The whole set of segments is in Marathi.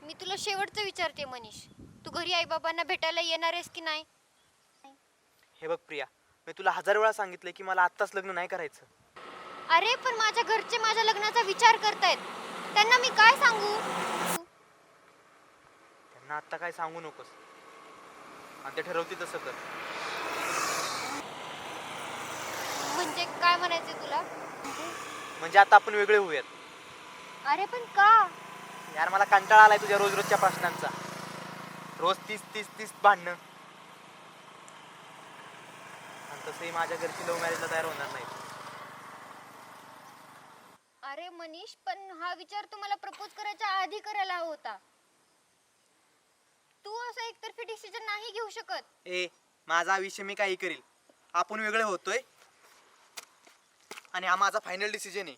मी तुला शेवटचं विचारते मनीष, तू घरी आई बाबांना भेटायला येणार आहेस की नाही? हे बघ प्रिया, मी तुला 1000 वेळा सांगितलं की मला आत्ताच लग्न नाही करायचं. अरे पण माझ्या घरचे माझ्या लग्नाचा विचार करतायत, त्यांना मी काय सांगू? त्यांना आत्ता काय सांगू नकोस, आणि ते ठरवते तसं कर. म्हणजे काय म्हणायचं तुला? म्हणजे आता आपण वेगळे होऊयात. अरे पण का? यार मला कंटाळा आलाय तुझ्या रोज रोजच्या प्रश्नांचा. रोज 30 भांडणं. आणि तसंही माझ्या घरची लव्ह मॅरेजला तयार होणार नाही. अरे मनीष, पण हा विचार तुम्हाला प्रपोज करायच्या आधी करायला हवा होता. तू असा एकतर्फी डिसिजन नाही घेऊ शकत. माझा विषय मी काही करील. आपण वेगळे होतोय आणि हा माझा फायनल डिसिजन आहे.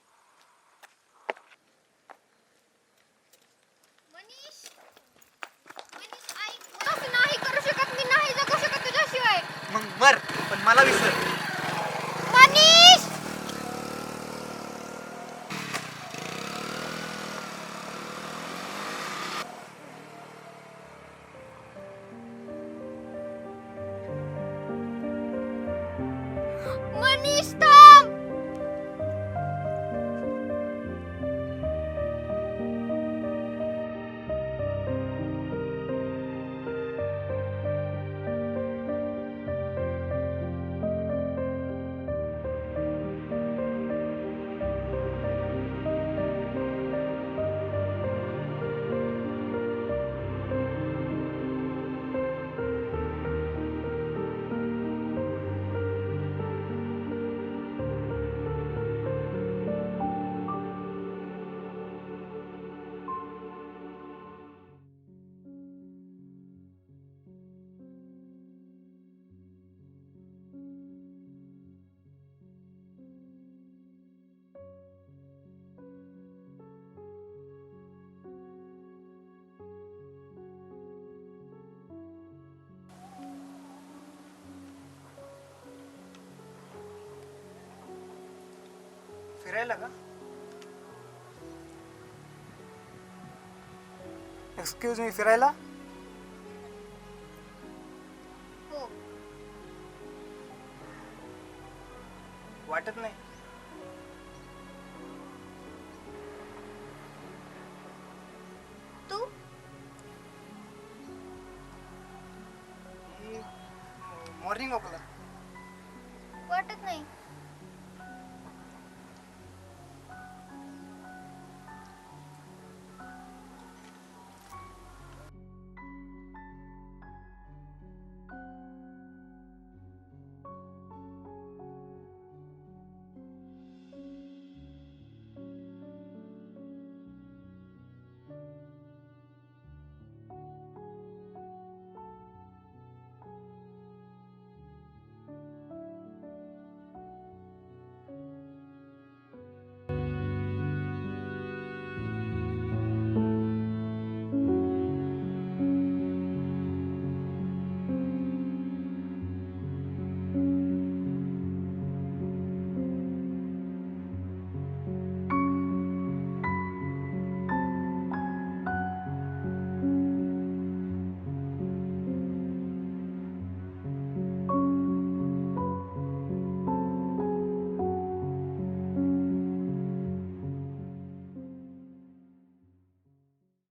मनीष, मनीष ऐक, मी असं नाही करू शकत, मी नाही जगू शकत तुझ्याशिवाय. मग मर, पण मला विसर. मनीष! मनीष थांब! फिरायला का? एक्सक्यूज मी, फिरायला? हो. वाटत नाही. तू? मॉर्निंग वॉकला.